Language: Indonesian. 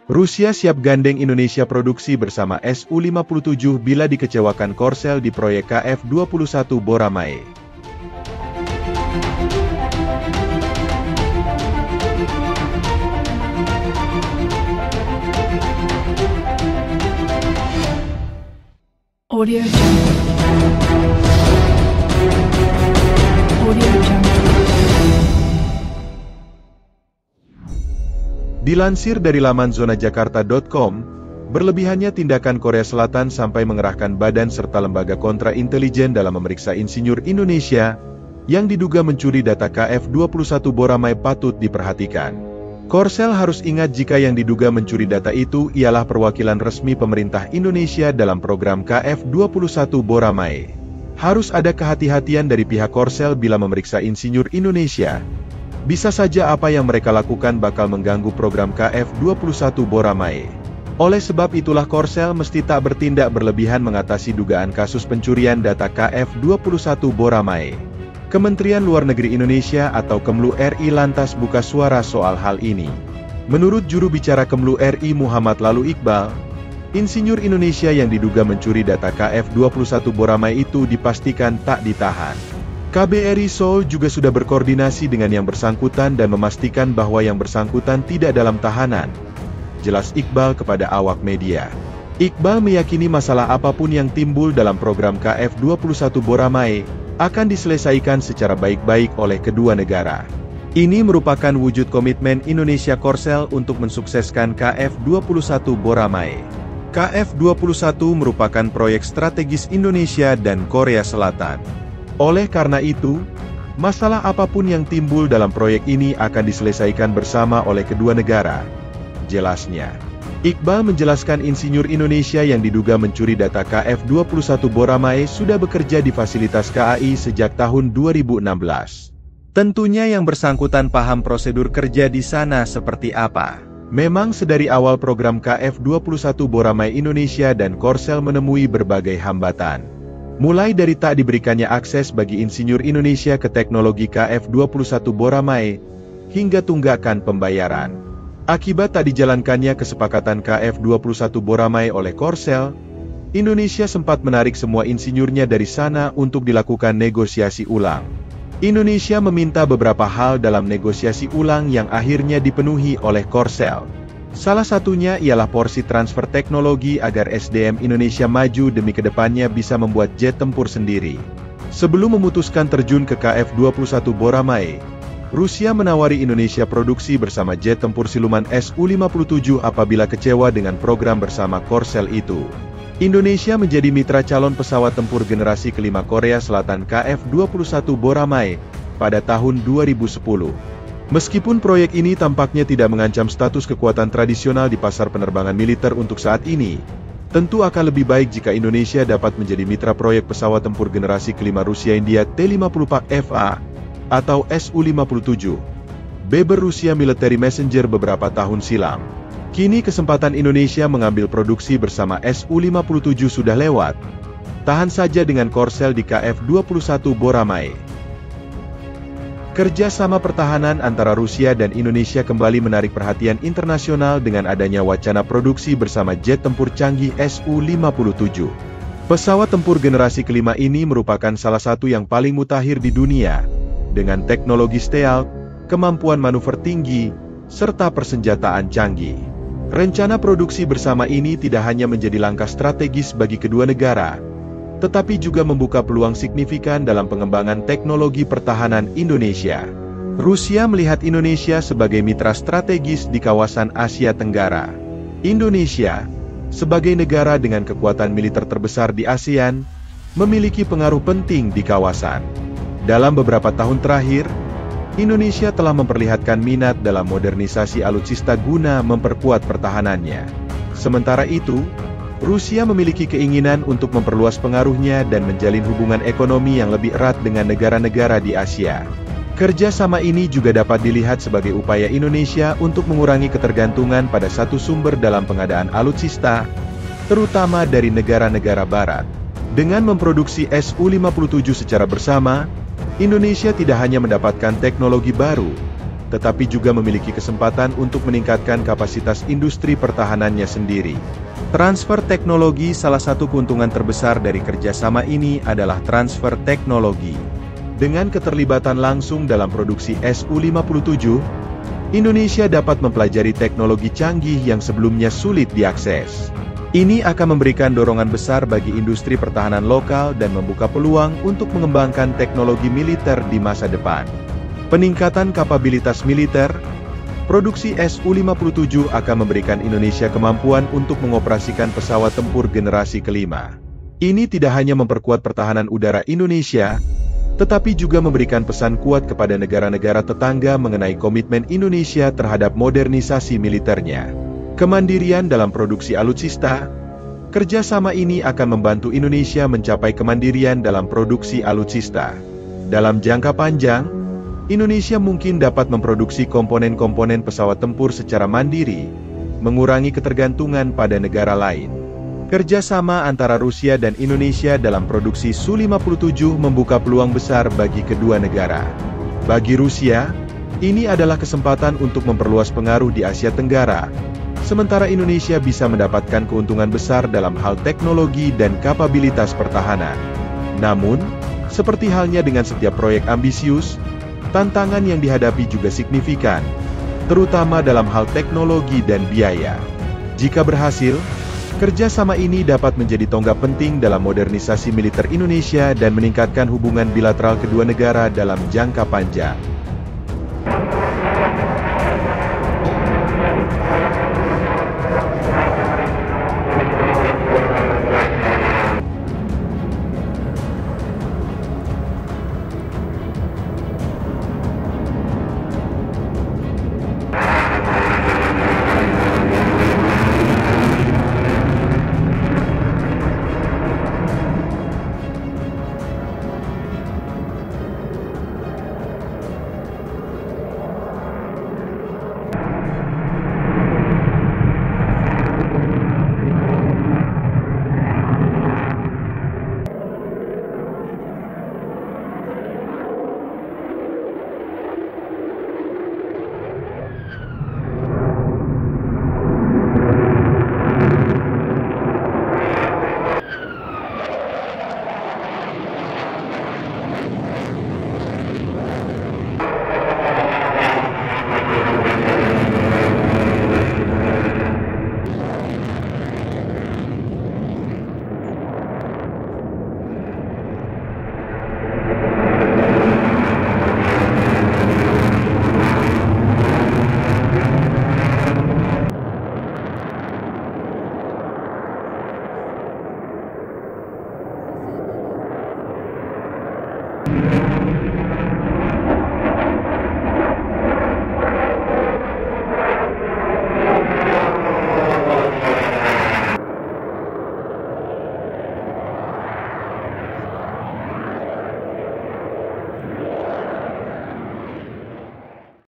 Rusia siap gandeng Indonesia produksi bersama Su-57 bila dikecewakan Korsel di proyek Kf-21 Boramae. Audio Jungle. Audio Jungle. Dilansir dari laman zonajakarta.com, berlebihannya tindakan Korea Selatan sampai mengerahkan badan serta lembaga kontra intelijen dalam memeriksa insinyur Indonesia yang diduga mencuri data Kf-21 Boramae patut diperhatikan. Korsel harus ingat jika yang diduga mencuri data itu ialah perwakilan resmi pemerintah Indonesia dalam program Kf-21 Boramae. Harus ada kehati-hatian dari pihak Korsel bila memeriksa insinyur Indonesia. Bisa saja apa yang mereka lakukan bakal mengganggu program Kf-21 Boramae. Oleh sebab itulah Korsel mesti tak bertindak berlebihan mengatasi dugaan kasus pencurian data Kf-21 Boramae. Kementerian Luar Negeri Indonesia atau Kemlu RI lantas buka suara soal hal ini. Menurut juru bicara Kemlu RI Muhammad Lalu Iqbal, insinyur Indonesia yang diduga mencuri data Kf-21 Boramae itu dipastikan tak ditahan. KBRI Seoul juga sudah berkoordinasi dengan yang bersangkutan dan memastikan bahwa yang bersangkutan tidak dalam tahanan. Jelas Iqbal kepada awak media. Iqbal meyakini masalah apapun yang timbul dalam program Kf-21 Boramae akan diselesaikan secara baik-baik oleh kedua negara. Ini merupakan wujud komitmen Indonesia Korsel untuk mensukseskan Kf-21 Boramae. Kf-21 merupakan proyek strategis Indonesia dan Korea Selatan. Oleh karena itu, masalah apapun yang timbul dalam proyek ini akan diselesaikan bersama oleh kedua negara. Jelasnya. Iqbal menjelaskan insinyur Indonesia yang diduga mencuri data Kf-21 Boramae sudah bekerja di fasilitas KAI sejak tahun 2016. Tentunya yang bersangkutan paham prosedur kerja di sana seperti apa. Memang sedari awal program Kf-21 Boramae Indonesia dan Korsel menemui berbagai hambatan. Mulai dari tak diberikannya akses bagi insinyur Indonesia ke teknologi Kf-21 Boramae, hingga tunggakan pembayaran. Akibat tak dijalankannya kesepakatan Kf-21 Boramae oleh Korsel, Indonesia sempat menarik semua insinyurnya dari sana untuk dilakukan negosiasi ulang. Indonesia meminta beberapa hal dalam negosiasi ulang yang akhirnya dipenuhi oleh Korsel. Salah satunya ialah porsi transfer teknologi agar SDM Indonesia maju demi kedepannya bisa membuat jet tempur sendiri. Sebelum memutuskan terjun ke Kf-21 Boramae, Rusia menawari Indonesia produksi bersama jet tempur siluman Su-57 apabila kecewa dengan program bersama Korsel itu. Indonesia menjadi mitra calon pesawat tempur generasi kelima Korea Selatan Kf-21 Boramae pada tahun 2010. Meskipun proyek ini tampaknya tidak mengancam status kekuatan tradisional di pasar penerbangan militer untuk saat ini, tentu akan lebih baik jika Indonesia dapat menjadi mitra proyek pesawat tempur generasi kelima Rusia India T-50FA atau Su-57, Beber Rusia Military Messenger beberapa tahun silam. Kini kesempatan Indonesia mengambil produksi bersama Su-57 sudah lewat. Tahan saja dengan Korsel di Kf-21 Boramae. Kerjasama pertahanan antara Rusia dan Indonesia kembali menarik perhatian internasional dengan adanya wacana produksi bersama jet tempur canggih Su-57. Pesawat tempur generasi kelima ini merupakan salah satu yang paling mutakhir di dunia, dengan teknologi stealth, kemampuan manuver tinggi, serta persenjataan canggih. Rencana produksi bersama ini tidak hanya menjadi langkah strategis bagi kedua negara, tetapi juga membuka peluang signifikan dalam pengembangan teknologi pertahanan Indonesia. Rusia melihat Indonesia sebagai mitra strategis di kawasan Asia Tenggara. Indonesia, sebagai negara dengan kekuatan militer terbesar di ASEAN, memiliki pengaruh penting di kawasan. Dalam beberapa tahun terakhir, Indonesia telah memperlihatkan minat dalam modernisasi alutsista guna memperkuat pertahanannya. Sementara itu, Rusia memiliki keinginan untuk memperluas pengaruhnya dan menjalin hubungan ekonomi yang lebih erat dengan negara-negara di Asia. Kerjasama ini juga dapat dilihat sebagai upaya Indonesia untuk mengurangi ketergantungan pada satu sumber dalam pengadaan alutsista, terutama dari negara-negara barat. Dengan memproduksi Su-57 secara bersama, Indonesia tidak hanya mendapatkan teknologi baru, tetapi juga memiliki kesempatan untuk meningkatkan kapasitas industri pertahanannya sendiri. Transfer teknologi. Salah satu keuntungan terbesar dari kerjasama ini adalah transfer teknologi. Dengan keterlibatan langsung dalam produksi Su-57, Indonesia dapat mempelajari teknologi canggih yang sebelumnya sulit diakses. Ini akan memberikan dorongan besar bagi industri pertahanan lokal dan membuka peluang untuk mengembangkan teknologi militer di masa depan. Peningkatan kapabilitas militer. Produksi Su-57 akan memberikan Indonesia kemampuan untuk mengoperasikan pesawat tempur generasi kelima. Ini tidak hanya memperkuat pertahanan udara Indonesia, tetapi juga memberikan pesan kuat kepada negara-negara tetangga mengenai komitmen Indonesia terhadap modernisasi militernya. Kemandirian dalam produksi alutsista. Kerjasama ini akan membantu Indonesia mencapai kemandirian dalam produksi alutsista. Dalam jangka panjang, Indonesia mungkin dapat memproduksi komponen-komponen pesawat tempur secara mandiri, mengurangi ketergantungan pada negara lain. Kerjasama antara Rusia dan Indonesia dalam produksi Su-57 membuka peluang besar bagi kedua negara. Bagi Rusia, ini adalah kesempatan untuk memperluas pengaruh di Asia Tenggara, sementara Indonesia bisa mendapatkan keuntungan besar dalam hal teknologi dan kapabilitas pertahanan. Namun, seperti halnya dengan setiap proyek ambisius, tantangan yang dihadapi juga signifikan, terutama dalam hal teknologi dan biaya. Jika berhasil, kerjasama ini dapat menjadi tonggak penting dalam modernisasi militer Indonesia dan meningkatkan hubungan bilateral kedua negara dalam jangka panjang.